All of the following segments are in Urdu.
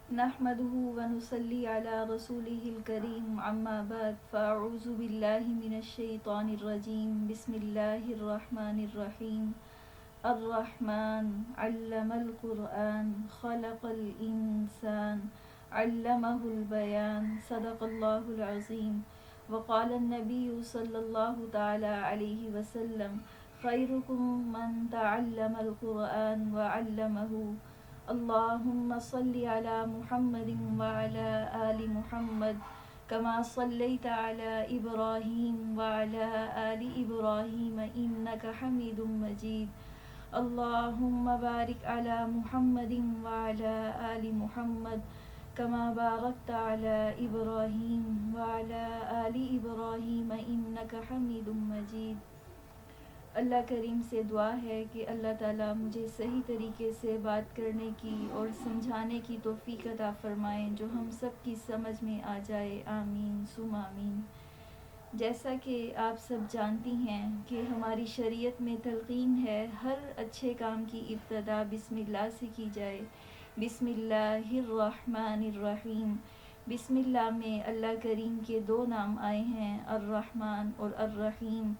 نحمده ونصلي على رسوله الكريم أما بعد فأعوذ بالله من الشيطان الرجيم بسم الله الرحمن الرحيم الرحمن علم القرآن خلق الإنسان علمه البيان صدق الله العظيم وقال النبي صلى الله تعالى عليه وسلم خيركم من تعلم القرآن وعلمه اللهم صل على محمد وعلى آل محمد كما صليت على إبراهيم وعلى آل إبراهيم إنك حميد مجيد اللهم بارك على محمد وعلى آل محمد كما باركت على إبراهيم وعلى آل إبراهيم إنك حميد مجيد۔ اللہ کریم سے دعا ہے کہ اللہ تعالیٰ مجھے صحیح طریقے سے بات کرنے کی اور سمجھانے کی توفیق عطا فرمائیں جو ہم سب کی سمجھ میں آ جائے، آمین ثم آمین۔ جیسا کہ آپ سب جانتی ہیں کہ ہماری شریعت میں تلقین ہے ہر اچھے کام کی ابتدا بسم اللہ سے کی جائے۔ بسم اللہ الرحمن الرحیم۔ بسم اللہ میں اللہ کریم کے دو نام آئے ہیں، الرحمن اور الرحیم،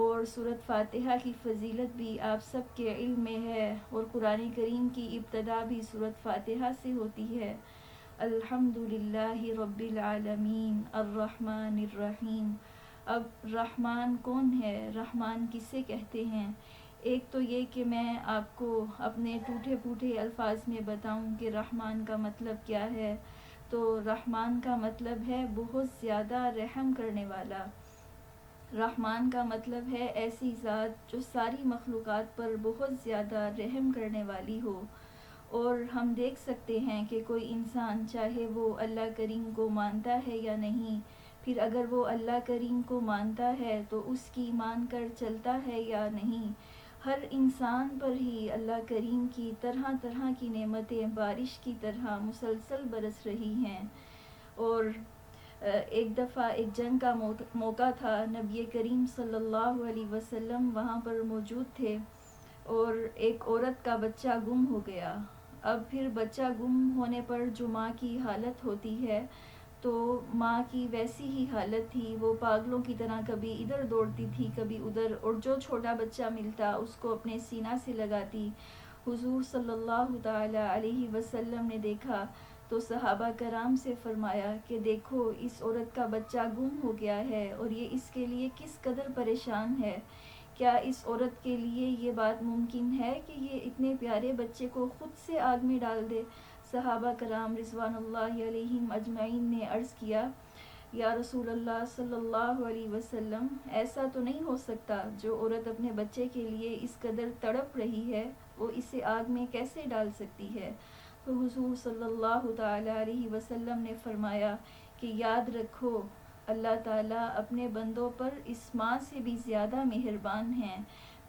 اور سورۃ فاتحہ کی فضیلت بھی آپ سب کے علم میں ہے، اور قرآن کریم کی ابتدا بھی سورۃ فاتحہ سے ہوتی ہے۔ الحمدللہ رب العالمین الرحمن الرحیم۔ اب رحمان کون ہے، رحمان کسے کہتے ہیں؟ ایک تو یہ کہ میں آپ کو اپنے ٹوٹے پھوٹے الفاظ میں بتاؤں کہ رحمان کا مطلب کیا ہے، تو رحمان کا مطلب ہے بہت زیادہ رحم کرنے والا۔ رحمان کا مطلب ہے ایسی ذات جو ساری مخلوقات پر بہت زیادہ رحم کرنے والی ہو۔ اور ہم دیکھ سکتے ہیں کہ کوئی انسان چاہے وہ اللہ کریم کو مانتا ہے یا نہیں، پھر اگر وہ اللہ کریم کو مانتا ہے تو اس کی مان کر چلتا ہے یا نہیں۔ ہر انسان پر ہی اللہ کریم کی طرح طرح کی نعمتیں بارش کی طرح مسلسل برس رہی ہیں۔ اور ایک دفعہ ایک جنگ کا موقع تھا، نبی کریم صلی اللہ علیہ وسلم وہاں پر موجود تھے، اور ایک عورت کا بچہ گم ہو گیا۔ اب پھر بچہ گم ہونے پر جو ماں کی حالت ہوتی ہے، تو ماں کی ویسی ہی حالت تھی، وہ پاگلوں کی طرح کبھی ادھر دوڑتی تھی کبھی ادھر، اور جو چھوٹا بچہ ملتا اس کو اپنے سینہ سے لگاتی۔ حضور صلی اللہ تعالی علیہ وسلم نے دیکھا تو صحابہ کرام سے فرمایا کہ دیکھو اس عورت کا بچہ گم ہو گیا ہے اور یہ اس کے لیے کس قدر پریشان ہے۔ کیا اس عورت کے لیے یہ بات ممکن ہے کہ یہ اتنے پیارے بچے کو خود سے آگ میں ڈال دے؟ صحابہ کرام رضوان اللہ علیہم اجمعین نے عرض کیا، یا رسول اللہ صلی اللہ علیہ وسلم، ایسا تو نہیں ہو سکتا، جو عورت اپنے بچے کے لیے اس قدر تڑپ رہی ہے وہ اسے آگ میں کیسے ڈال سکتی ہے؟ تو حضور صلی اللہ تعالی علیہ وسلم نے فرمایا کہ یاد رکھو اللہ تعالیٰ اپنے بندوں پر اس ماں سے بھی زیادہ مہربان ہیں،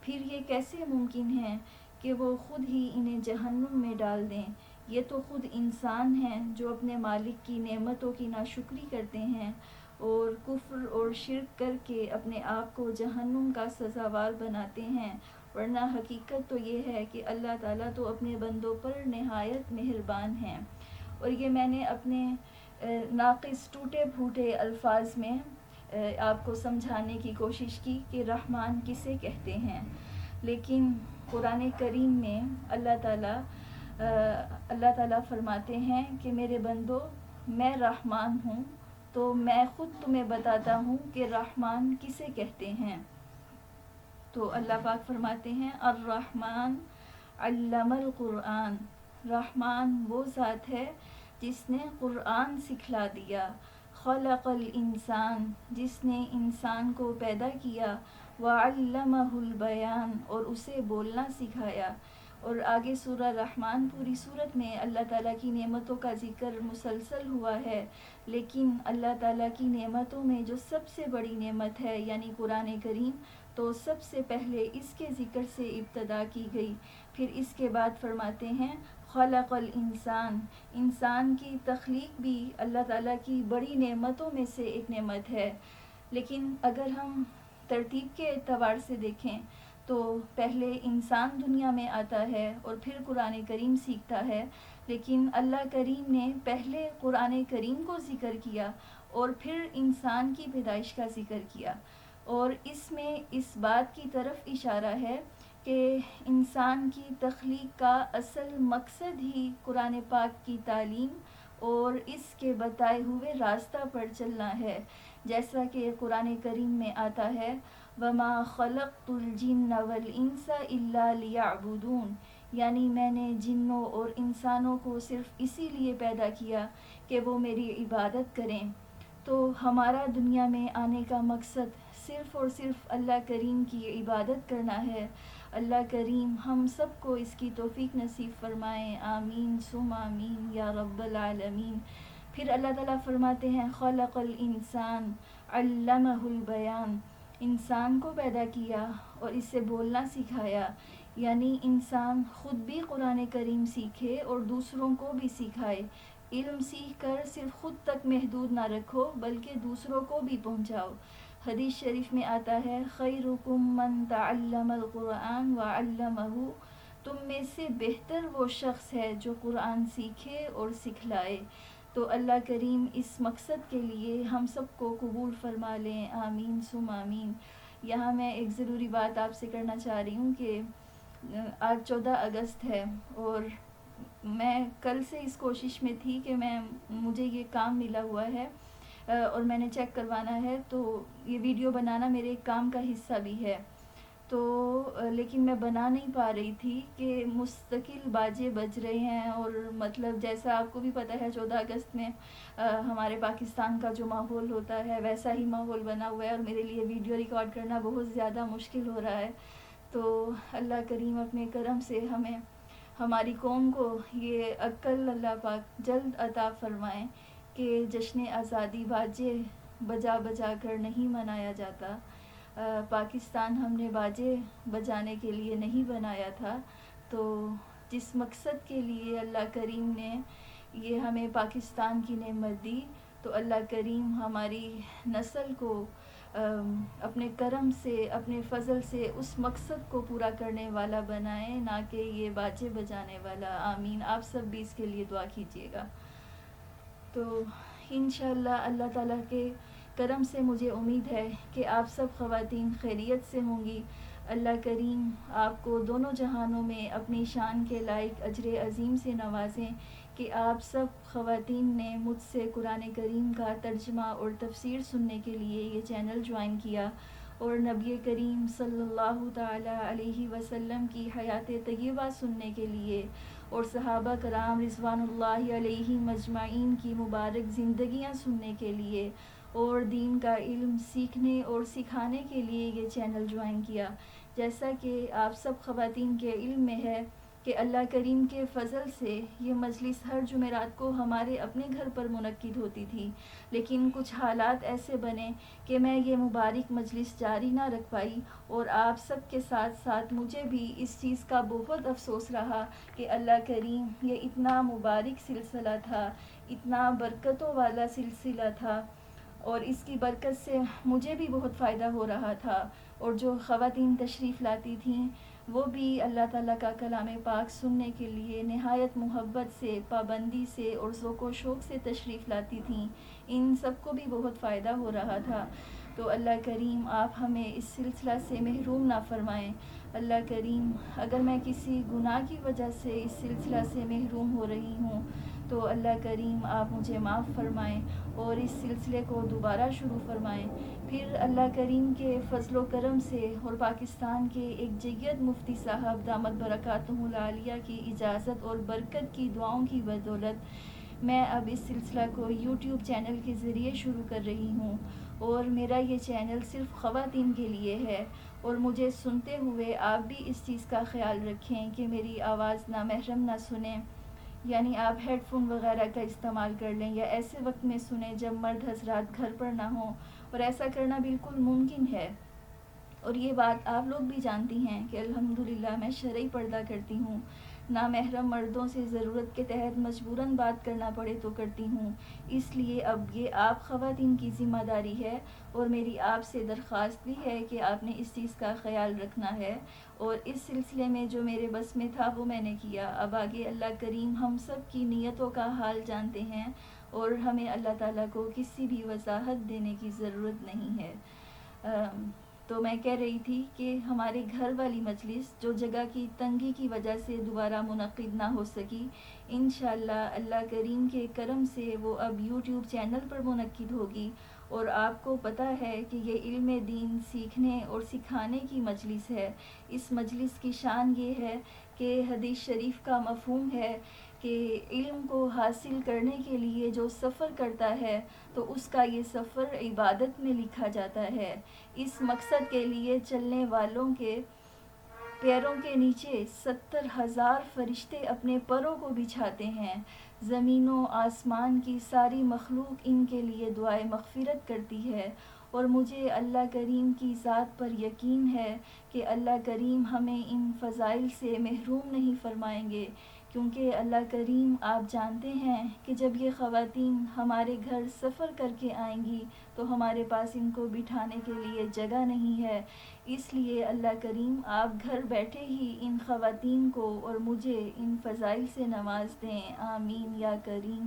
پھر یہ کیسے ممکن ہے کہ وہ خود ہی انہیں جہنم میں ڈال دیں؟ یہ تو خود انسان ہیں جو اپنے مالک کی نعمتوں کی ناشکری کرتے ہیں اور کفر اور شرک کر کے اپنے آپ کو جہنم کا سزاوار بناتے ہیں، ورنہ حقیقت تو یہ ہے کہ اللہ تعالیٰ تو اپنے بندوں پر نہایت مہربان ہیں۔ اور یہ میں نے اپنے ناقص ٹوٹے پھوٹے الفاظ میں آپ کو سمجھانے کی کوشش کی کہ رحمان کسے کہتے ہیں، لیکن قرآن کریم میں اللہ تعالیٰ فرماتے ہیں کہ میرے بندو میں رحمان ہوں، تو میں خود تمہیں بتاتا ہوں کہ رحمان کسے کہتے ہیں۔ تو اللہ پاک فرماتے ہیں الرحمن علم القرآن، رحمان وہ ذات ہے جس نے قرآن سکھلا دیا، خلق الانسان جس نے انسان کو پیدا کیا، وعلمہ البیان اور اسے بولنا سکھایا۔ اور آگے سورہ رحمان پوری سورت میں اللہ تعالیٰ کی نعمتوں کا ذکر مسلسل ہوا ہے، لیکن اللہ تعالیٰ کی نعمتوں میں جو سب سے بڑی نعمت ہے یعنی قرآن کریم، تو سب سے پہلے اس کے ذکر سے ابتدا کی گئی۔ پھر اس کے بعد فرماتے ہیں خلق الانسان، انسان کی تخلیق بھی اللہ تعالیٰ کی بڑی نعمتوں میں سے ایک نعمت ہے۔ لیکن اگر ہم ترتیب کے اعتبار سے دیکھیں تو پہلے انسان دنیا میں آتا ہے اور پھر قرآن کریم سیکھتا ہے، لیکن اللہ کریم نے پہلے قرآن کریم کو ذکر کیا اور پھر انسان کی پیدائش کا ذکر کیا، اور اس میں اس بات کی طرف اشارہ ہے کہ انسان کی تخلیق کا اصل مقصد ہی قرآن پاک کی تعلیم اور اس کے بتائے ہوئے راستہ پر چلنا ہے، جیسا کہ قرآن کریم میں آتا ہے وَمَا خَلَقْتُ الْجِنَّ وَالْإِنسَ إِلَّا لِيَعْبُدُونَ، یعنی میں نے جنوں اور انسانوں کو صرف اسی لیے پیدا کیا کہ وہ میری عبادت کریں۔ تو ہمارا دنیا میں آنے کا مقصد صرف اور صرف اللہ کریم کی عبادت کرنا ہے۔ اللہ کریم ہم سب کو اس کی توفیق نصیب فرمائیں، آمین ثم آمین یا رب العالمین۔ پھر اللہ تعالیٰ فرماتے ہیں خلق الانسان علمہ البیان، انسان کو پیدا کیا اور اس سے بولنا سکھایا، یعنی انسان خود بھی قرآن کریم سیکھے اور دوسروں کو بھی سکھائے۔ علم سیکھ کر صرف خود تک محدود نہ رکھو بلکہ دوسروں کو بھی پہنچاؤ۔ حدیث شریف میں آتا ہے خیرکم من تعلم القرآن وعلمہ، تم میں سے بہتر وہ شخص ہے جو قرآن سیکھے اور سکھلائے۔ تو اللہ کریم اس مقصد کے لیے ہم سب کو قبول فرما لیں، آمین ثم آمین۔ یہاں میں ایک ضروری بات آپ سے کرنا چاہ رہی ہوں کہ آج 14 اگست ہے اور میں کل سے اس کوشش میں تھی کہ مجھے یہ کام ملا ہوا ہے اور میں نے چیک کروانا ہے، تو یہ ویڈیو بنانا میرے کام کا حصہ بھی ہے، تو لیکن میں بنا نہیں پا رہی تھی کہ مستقل باجے بج رہے ہیں، اور مطلب جیسا آپ کو بھی پتہ ہے 14 اگست میں ہمارے پاکستان کا جو ماحول ہوتا ہے ویسا ہی ماحول بنا ہوا ہے، اور میرے لیے ویڈیو ریکارڈ کرنا بہت زیادہ مشکل ہو رہا ہے۔ تو اللہ کریم اپنے کرم سے ہمیں ہماری قوم کو یہ عقل اللہ پاک جلد عطا فرمائیں کہ جشن آزادی باجے بجا بجا کر نہیں منایا جاتا۔ پاکستان ہم نے باجے بجانے کے لیے نہیں بنایا تھا، تو جس مقصد کے لیے اللہ کریم نے یہ ہمیں پاکستان کی نعمت دی، تو اللہ کریم ہماری نسل کو اپنے کرم سے اپنے فضل سے اس مقصد کو پورا کرنے والا بنائے، نہ کہ یہ باجے بجانے والا، آمین۔ آپ سب بھی اس کے لیے دعا کیجیے گا۔ تو انشاءاللہ اللہ تعالیٰ کے کرم سے مجھے امید ہے کہ آپ سب خواتین خیریت سے ہوں گی۔ اللہ کریم آپ کو دونوں جہانوں میں اپنی شان کے لائق اجر عظیم سے نوازیں کہ آپ سب خواتین نے مجھ سے قرآن کریم کا ترجمہ اور تفسیر سننے کے لیے یہ چینل جوائن کیا، اور نبی کریم صلی اللہ تعالیٰ علیہ وسلم کی حیات طیبہ سننے کے لیے، اور صحابہ کرام رضوان اللہ علیہ مجمعین کی مبارک زندگیاں سننے کے لیے، اور دین کا علم سیکھنے اور سکھانے کے لیے یہ چینل جوائن کیا۔ جیسا کہ آپ سب خواتین کے علم میں ہے کہ اللہ کریم کے فضل سے یہ مجلس ہر جمعرات کو ہمارے اپنے گھر پر منعقد ہوتی تھی، لیکن کچھ حالات ایسے بنے کہ میں یہ مبارک مجلس جاری نہ رکھ پائی، اور آپ سب کے ساتھ ساتھ مجھے بھی اس چیز کا بہت افسوس رہا کہ اللہ کریم یہ اتنا مبارک سلسلہ تھا، اتنا برکتوں والا سلسلہ تھا، اور اس کی برکت سے مجھے بھی بہت فائدہ ہو رہا تھا، اور جو خواتین تشریف لاتی تھیں وہ بھی اللہ تعالیٰ کا کلام پاک سننے کے لیے نہایت محبت سے، پابندی سے اور ذوق و شوق سے تشریف لاتی تھیں، ان سب کو بھی بہت فائدہ ہو رہا تھا۔ تو اللہ کریم آپ ہمیں اس سلسلہ سے محروم نہ فرمائیں۔ اللہ کریم اگر میں کسی گناہ کی وجہ سے اس سلسلہ سے محروم ہو رہی ہوں تو اللہ کریم آپ مجھے معاف فرمائیں اور اس سلسلے کو دوبارہ شروع فرمائیں۔ پھر اللہ کریم کے فضل و کرم سے اور پاکستان کے ایک جید مفتی صاحب دامت برکاتہم العالیہ کی اجازت اور برکت کی دعاؤں کی بدولت میں اب اس سلسلہ کو یوٹیوب چینل کے ذریعے شروع کر رہی ہوں، اور میرا یہ چینل صرف خواتین کے لیے ہے، اور مجھے سنتے ہوئے آپ بھی اس چیز کا خیال رکھیں کہ میری آواز نامحرم نہ سنیں، یعنی آپ ہیڈ فون وغیرہ کا استعمال کر لیں یا ایسے وقت میں سنیں جب مرد حضرات گھر پر نہ ہوں، اور ایسا کرنا بالکل ممکن ہے۔ اور یہ بات آپ لوگ بھی جانتی ہیں کہ الحمدللہ میں شرعی پردہ کرتی ہوں، نامحرم مردوں سے ضرورت کے تحت مجبوراً بات کرنا پڑے تو کرتی ہوں۔ اس لیے اب یہ آپ خواتین کی ذمہ داری ہے اور میری آپ سے درخواست بھی ہے کہ آپ نے اس چیز کا خیال رکھنا ہے، اور اس سلسلے میں جو میرے بس میں تھا وہ میں نے کیا۔ اب آگے اللہ کریم ہم سب کی نیتوں کا حال جانتے ہیں، اور ہمیں اللہ تعالیٰ کو کسی بھی وضاحت دینے کی ضرورت نہیں ہے۔ تو میں کہہ رہی تھی کہ ہمارے گھر والی مجلس جو جگہ کی تنگی کی وجہ سے دوبارہ منعقد نہ ہو سکی، انشاءاللہ اللہ کریم کے کرم سے وہ اب یوٹیوب چینل پر منعقد ہوگی۔ اور آپ کو پتہ ہے کہ یہ علم دین سیکھنے اور سکھانے کی مجلس ہے۔ اس مجلس کی شان یہ ہے کہ حدیث شریف کا مفہوم ہے کہ علم کو حاصل کرنے کے لیے جو سفر کرتا ہے تو اس کا یہ سفر عبادت میں لکھا جاتا ہے۔ اس مقصد کے لیے چلنے والوں کے پیروں کے نیچے 70,000 فرشتے اپنے پروں کو بچھاتے ہیں۔ زمین و آسمان کی ساری مخلوق ان کے لیے دعائے مغفرت کرتی ہے، اور مجھے اللہ کریم کی ذات پر یقین ہے کہ اللہ کریم ہمیں ان فضائل سے محروم نہیں فرمائیں گے، کیونکہ اللہ کریم آپ جانتے ہیں کہ جب یہ خواتین ہمارے گھر سفر کر کے آئیں گی تو ہمارے پاس ان کو بٹھانے کے لیے جگہ نہیں ہے۔ اس لیے اللہ کریم آپ گھر بیٹھے ہی ان خواتین کو اور مجھے ان فضائل سے نواز دیں، آمین یا کریم۔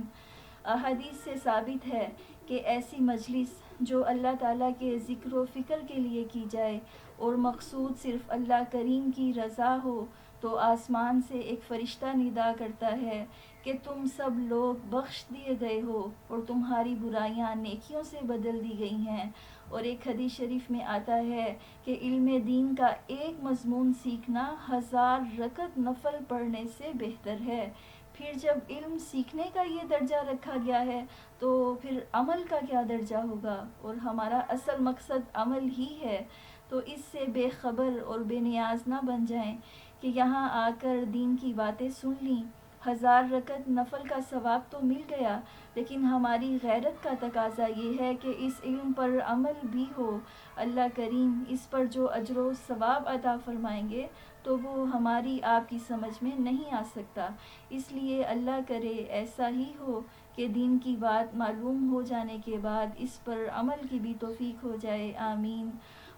احادیث سے ثابت ہے کہ ایسی مجلس جو اللہ تعالیٰ کے ذکر و فکر کے لیے کی جائے اور مقصود صرف اللہ کریم کی رضا ہو، تو آسمان سے ایک فرشتہ ندا کرتا ہے کہ تم سب لوگ بخش دیے گئے ہو اور تمہاری برائیاں نیکیوں سے بدل دی گئی ہیں۔ اور ایک حدیث شریف میں آتا ہے کہ علم دین کا ایک مضمون سیکھنا 1000 رکعت نفل پڑھنے سے بہتر ہے۔ پھر جب علم سیکھنے کا یہ درجہ رکھا گیا ہے تو پھر عمل کا کیا درجہ ہوگا، اور ہمارا اصل مقصد عمل ہی ہے۔ تو اس سے بے خبر اور بے نیاز نہ بن جائیں کہ یہاں آ کر دین کی باتیں سن لیں، 1000 رکعت نفل کا ثواب تو مل گیا، لیکن ہماری غیرت کا تقاضا یہ ہے کہ اس علم پر عمل بھی ہو۔ اللہ کریم اس پر جو اجر و ثواب عطا فرمائیں گے تو وہ ہماری آپ کی سمجھ میں نہیں آ سکتا۔ اس لیے اللہ کرے ایسا ہی ہو کہ دین کی بات معلوم ہو جانے کے بعد اس پر عمل کی بھی توفیق ہو جائے، آمین۔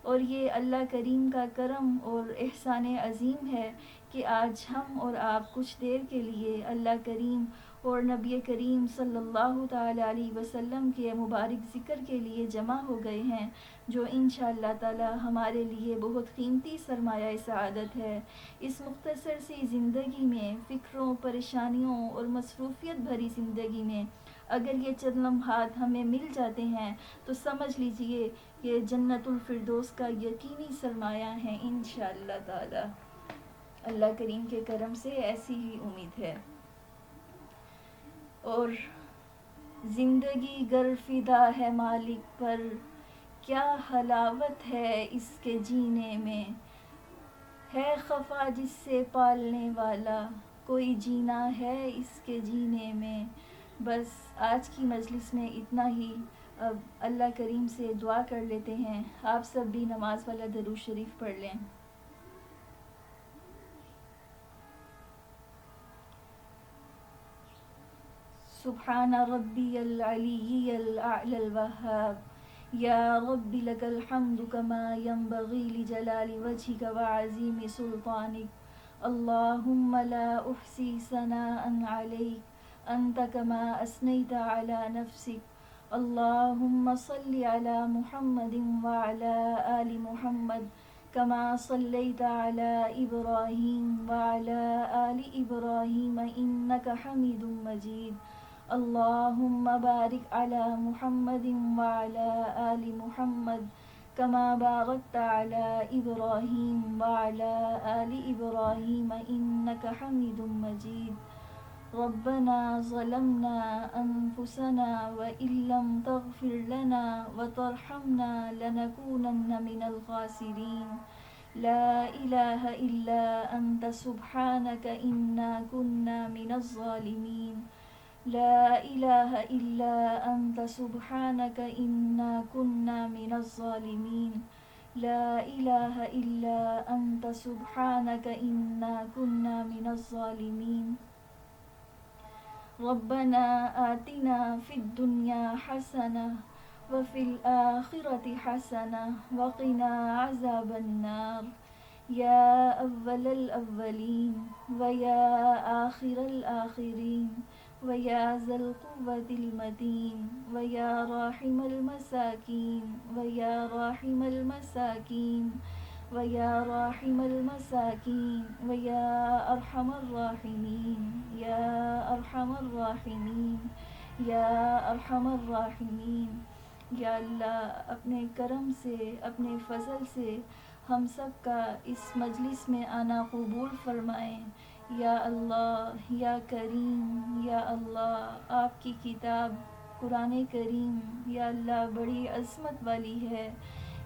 اور یہ اللہ کریم کا کرم اور احسان عظیم ہے کہ آج ہم اور آپ کچھ دیر کے لیے اللہ کریم اور نبی کریم صلی اللہ تعالی علیہ وسلم کے مبارک ذکر کے لیے جمع ہو گئے ہیں، جو انشاءاللہ تعالی ہمارے لیے بہت قیمتی سرمایہ سعادت ہے۔ اس مختصر سی زندگی میں، فکروں، پریشانیوں اور مصروفیت بھری زندگی میں اگر یہ چند لمحات ہمیں مل جاتے ہیں تو سمجھ لیجئے یہ جنت الفردوس کا یقینی سرمایہ ہے انشاءاللہ تعالی۔ اللہ کریم کے کرم سے ایسی ہی امید ہے۔ اور زندگی گر فدا ہے مالک پر، کیا حلاوت ہے اس کے جینے میں، ہے خفا جس سے پالنے والا، کوئی جینا ہے اس کے جینے میں۔ بس آج کی مجلس میں اتنا ہی۔ اب اللہ کریم سے دعا کر لیتے ہیں، آپ سب بھی نماز والا درود شریف پڑھ لیں۔ سبحان ربی العلی الاعلی الوہاب، یا رب لک الحمد کما ینبغی لجلال وجہک وعظیم سلطانک، اللہم لا احصی ثناء علیک انت کما اثنیت علی نفسک، اللہم صل علی محمد وعلی آل محمد کما صلیت علی ابراہیم وعلی آل ابراہیم انک حمید مجید، اللہم بارک علی محمد وعلی آل محمد کما بارکت علی ابراہیم وعلی آل ابراہیم انک حمید مجید۔ ربنا ظلمنا انفسنا وان لم تغفر لنا وترحمنا لنکونن من الخاسرین، لا الہ الا انت سبحانک انا کنا من الظالمین، لا الہ الا انت سبحانک انا کنا من الظالمین، لا الہ الا انت سبحانک انا کنا من الظالمین ربنا آتنا فی الدنیا حسنہ وفی الآخرۃ حسنہ وقنا عذاب النار یا اول الاولین ویا آخر الآخرین ویا ذا القوة المتین ویا راحم المساکین ویا راحم المساکین ویا راحم المساکین ویا ارحم الراحمین یا ارحم الراحمین یا ارحم الراحمین۔ یا اللہ اپنے کرم سے، اپنے فضل سے ہم سب کا اس مجلس میں آنا قبول فرمائیں۔ یا اللہ یا کریم، یا اللہ آپ کی کتاب قرآن کریم یا اللہ بڑی عظمت والی ہے،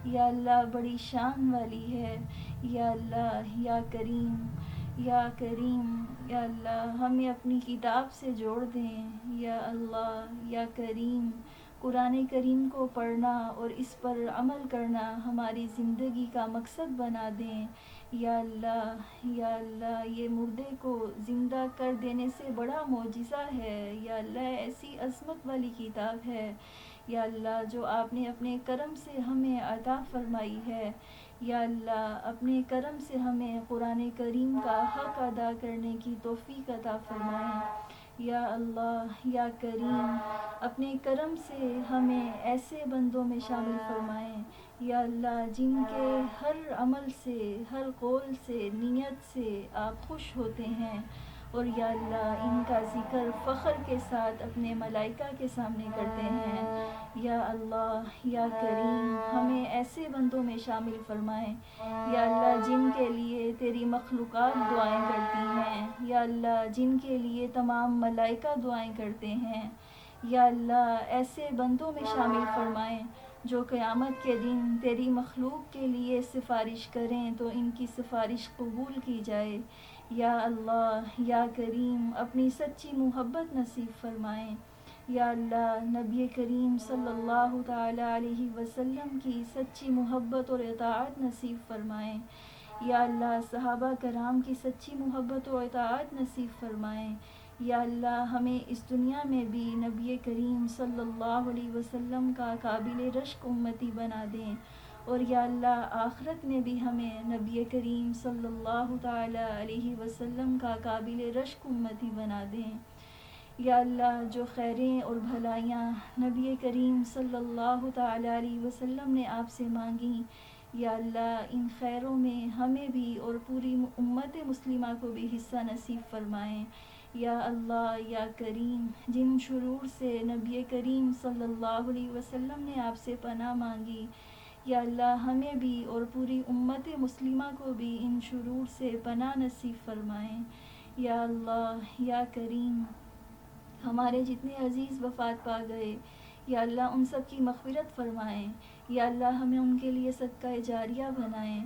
یا اللہ بڑی شان والی ہے۔ یا اللہ یا کریم، یا کریم، یا اللہ ہمیں اپنی کتاب سے جوڑ دیں۔ یا اللہ یا کریم، قرآن کریم کو پڑھنا اور اس پر عمل کرنا ہماری زندگی کا مقصد بنا دیں۔ یا اللہ یہ مردے کو زندہ کر دینے سے بڑا معجزہ ہے۔ یا اللہ ایسی عظمت والی کتاب ہے یا اللہ جو آپ نے اپنے کرم سے ہمیں عطا فرمائی ہے۔ یا اللہ اپنے کرم سے ہمیں قرآن کریم کا حق ادا کرنے کی توفیق عطا فرمائیں۔ یا اللہ یا کریم، اپنے کرم سے ہمیں ایسے بندوں میں شامل فرمائیں یا اللہ جن کے ہر عمل سے، ہر قول سے، نیت سے آپ خوش ہوتے ہیں، اور یا اللہ ان کا ذکر فخر کے ساتھ اپنے ملائکہ کے سامنے کرتے ہیں۔ یا اللہ یا کریم، ہمیں ایسے بندوں میں شامل فرمائیں یا اللہ جن کے لیے تیری مخلوقات دعائیں کرتی ہیں، یا اللہ جن کے لیے تمام ملائکہ دعائیں کرتے ہیں۔ یا اللہ ایسے بندوں میں شامل فرمائیں جو قیامت کے دن تیری مخلوق کے لیے سفارش کریں تو ان کی سفارش قبول کی جائے۔ یا اللہ یا کریم، اپنی سچی محبت نصیب فرمائیں۔ یا اللہ نبی کریم صلی اللہ تعالی علیہ وسلم کی سچی محبت اور اطاعت نصیب فرمائیں۔ یا اللہ صحابہ کرام کی سچی محبت و اطاعت نصیب فرمائیں۔ یا اللہ ہمیں اس دنیا میں بھی نبی کریم صلی اللہ علیہ وسلم کا قابل رشک امتی بنا دیں، اور یا اللہ آخرت میں بھی ہمیں نبی کریم صلی اللہ تعالی علیہ وسلم کا قابل رشک امتی بنا دیں۔ یا اللہ جو خیریں اور بھلائیاں نبی کریم صلی اللہ تعالی علیہ وسلم نے آپ سے مانگیں، یا اللہ ان خیروں میں ہمیں بھی اور پوری امت مسلمہ کو بھی حصہ نصیب فرمائیں۔ یا اللہ یا کریم، جن شرور سے نبی کریم صلی اللہ علیہ وسلم نے آپ سے پناہ مانگی، یا اللہ ہمیں بھی اور پوری امت مسلمہ کو بھی ان شرور سے پناہ نصیب فرمائیں۔ یا اللہ یا کریم، ہمارے جتنے عزیز وفات پا گئے یا اللہ ان سب کی مغفرت فرمائیں۔ یا اللہ ہمیں ان کے لیے صدقہ جاریہ بنائیں۔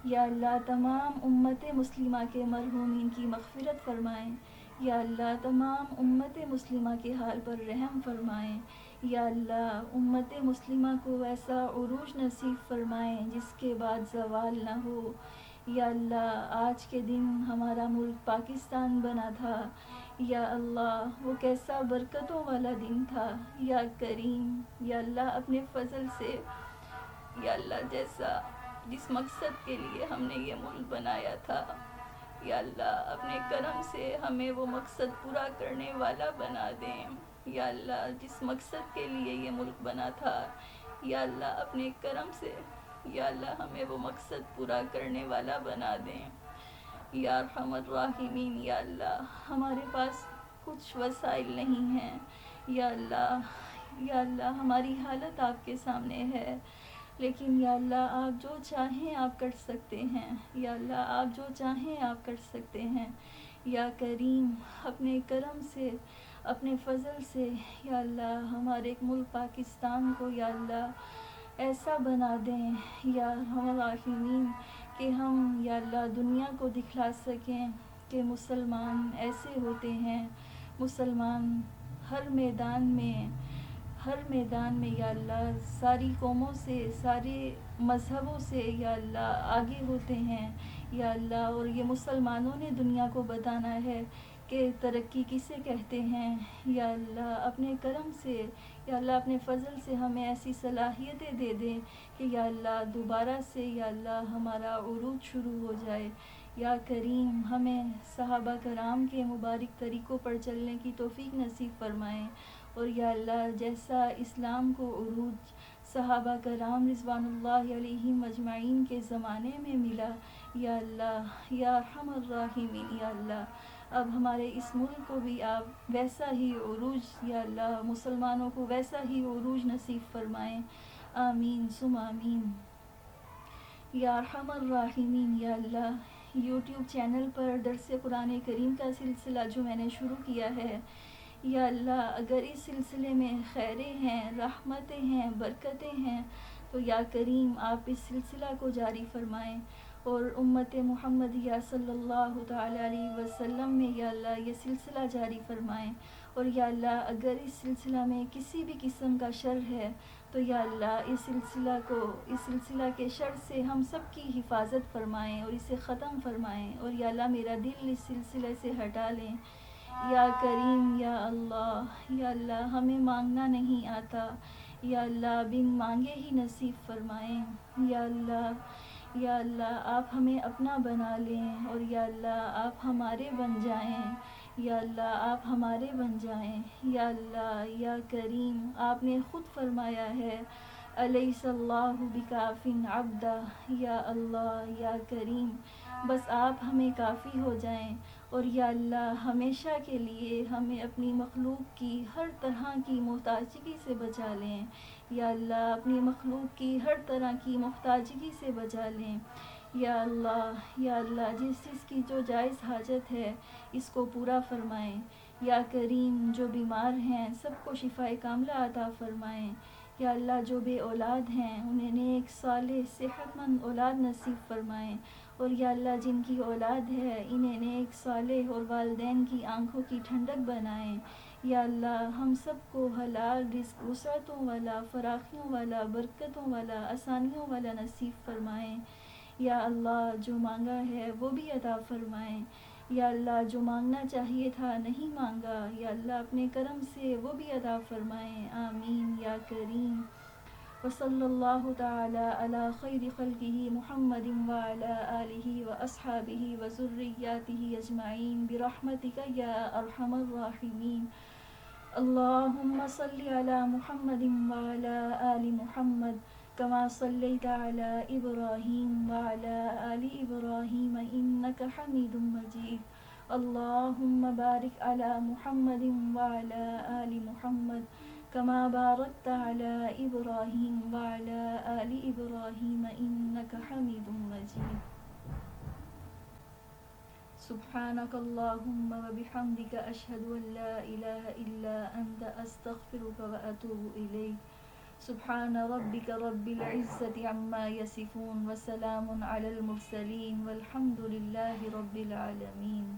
یا اللہ تمام امت مسلمہ کے مرحومین کی مغفرت فرمائیں۔ یا اللہ تمام امت مسلمہ کے حال پر رحم فرمائیں۔ یا اللہ امت مسلمہ کو ایسا عروج نصیب فرمائیں جس کے بعد زوال نہ ہو۔ یا اللہ آج کے دن ہمارا ملک پاکستان بنا تھا، یا اللہ وہ کیسا برکتوں والا دن تھا۔ یا کریم، یا اللہ اپنے فضل سے، یا اللہ جس مقصد کے لیے ہم نے یہ ملک بنایا تھا، یا اللہ اپنے کرم سے ہمیں وہ مقصد پورا کرنے والا بنا دیں۔ یا اللہ جس مقصد کے لیے یہ ملک بنا تھا، یا اللہ اپنے کرم سے یا اللہ ہمیں وہ مقصد پورا کرنے والا بنا دیں۔ یا ارحم الراحمین، یا اللہ ہمارے پاس کچھ وسائل نہیں ہیں، یا اللہ ہماری حالت آپ کے سامنے ہے، لیکن یا اللہ آپ جو چاہیں آپ کر سکتے ہیں۔ یا اللہ آپ جو چاہیں آپ کر سکتے ہیں۔ یا کریم اپنے کرم سے، اپنے فضل سے یا اللہ ہمارے ملک پاکستان کو یا اللہ ایسا بنا دیں یا ہم راحمین کہ ہم یا اللہ دنیا کو دکھلا سکیں کہ مسلمان ایسے ہوتے ہیں، مسلمان ہر میدان میں، ہر میدان میں یا اللہ ساری قوموں سے، سارے مذہبوں سے یا اللہ آگے ہوتے ہیں یا اللہ، اور یہ مسلمانوں نے دنیا کو بتانا ہے کہ ترقی کسے کہتے ہیں یا اللہ، اپنے کرم سے یا اللہ، اپنے فضل سے ہمیں ایسی صلاحیتیں دے دیں کہ یا اللہ دوبارہ سے یا اللہ ہمارا عروج شروع ہو جائے یا کریم، ہمیں صحابہ کرام کے مبارک طریقوں پر چلنے کی توفیق نصیب فرمائیں، اور یا اللہ جیسا اسلام کو عروج صحابہ کرام رضوان اللہ علیہم اجمعین کے زمانے میں ملا یا اللہ یا ارحم الراحمین، یا اللہ اب ہمارے اس ملک کو بھی آپ ویسا ہی عروج یا اللہ، مسلمانوں کو ویسا ہی عروج نصیب فرمائیں، آمین ثم آمین یا ارحم الراحمین۔ یا اللہ یوٹیوب چینل پر درس قرآن کریم کا سلسلہ جو میں نے شروع کیا ہے یا اللہ، اگر اس سلسلے میں خیریں ہیں، رحمتیں ہیں، برکتیں ہیں تو یا کریم آپ اس سلسلہ کو جاری فرمائیں، اور امت محمدیہ صلی اللہ تعالیٰ علیہ وسلم میں یا اللہ یہ سلسلہ جاری فرمائیں، اور یا اللہ اگر اس سلسلہ میں کسی بھی قسم کا شر ہے تو یا اللہ اس سلسلہ کے شر سے ہم سب کی حفاظت فرمائیں اور اسے ختم فرمائیں، اور یا اللہ میرا دل اس سلسلے سے ہٹا لیں یا کریم یا اللہ ہمیں مانگنا نہیں آتا یا اللہ بن مانگے ہی نصیب فرمائیں یا اللہ آپ ہمیں اپنا بنا لیں، اور یا اللہ آپ ہمارے بن جائیں یا اللہ آپ ہمارے بن جائیں یا اللہ یا کریم، آپ نے خود فرمایا ہے الیس اللہ بکاف عبدہ، یا اللہ یا کریم بس آپ ہمیں کافی ہو جائیں، اور یا اللہ ہمیشہ کے لیے ہمیں اپنی مخلوق کی ہر طرح کی محتاجگی سے بچا لیں یا اللہ، اپنی مخلوق کی ہر طرح کی محتاجگی سے بچا لیں یا اللہ جس چیز کی جو جائز حاجت ہے اس کو پورا فرمائیں یا کریم، جو بیمار ہیں سب کو شفائے کاملہ عطا فرمائیں یا اللہ، جو بے اولاد ہیں انہیں نیک صالح صحت مند اولاد نصیب فرمائیں، اور یا اللہ جن کی اولاد ہے انہیں نیک صالح اور والدین کی آنکھوں کی ٹھنڈک بنائیں یا اللہ، ہم سب کو حلال رزق وسعتوں والا، فراخیوں والا، برکتوں والا، آسانیوں والا نصیب فرمائیں یا اللہ، جو مانگا ہے وہ بھی عطا فرمائیں یا اللہ، جو مانگنا چاہیے تھا نہیں مانگا یا اللہ اپنے کرم سے وہ بھی عطا فرمائیں، آمین یا کریم، وصلی اللہ تعالی علی خیر خلقہ محمد وعلی آلہ واصحابہ وذریاتہ اجمعین برحمتک یا ارحم الراحمین، اللہم صل علی محمد وعلی آل محمد كما صليت على إبراهيم وعلى آل إبراهيم إنك حميد مجيد، اللهم بارك على محمد وعلى آل محمد كما باركت على إبراهيم وعلى آل إبراهيم إنك حميد مجيد، سبحانك اللهم وبحمدك أشهد أن لا إله إلا أنت أستغفرك وأتوب إليك، سبحان ربك رب العزة عما يصفون وسلام على المرسلين والحمد لله رب العالمين۔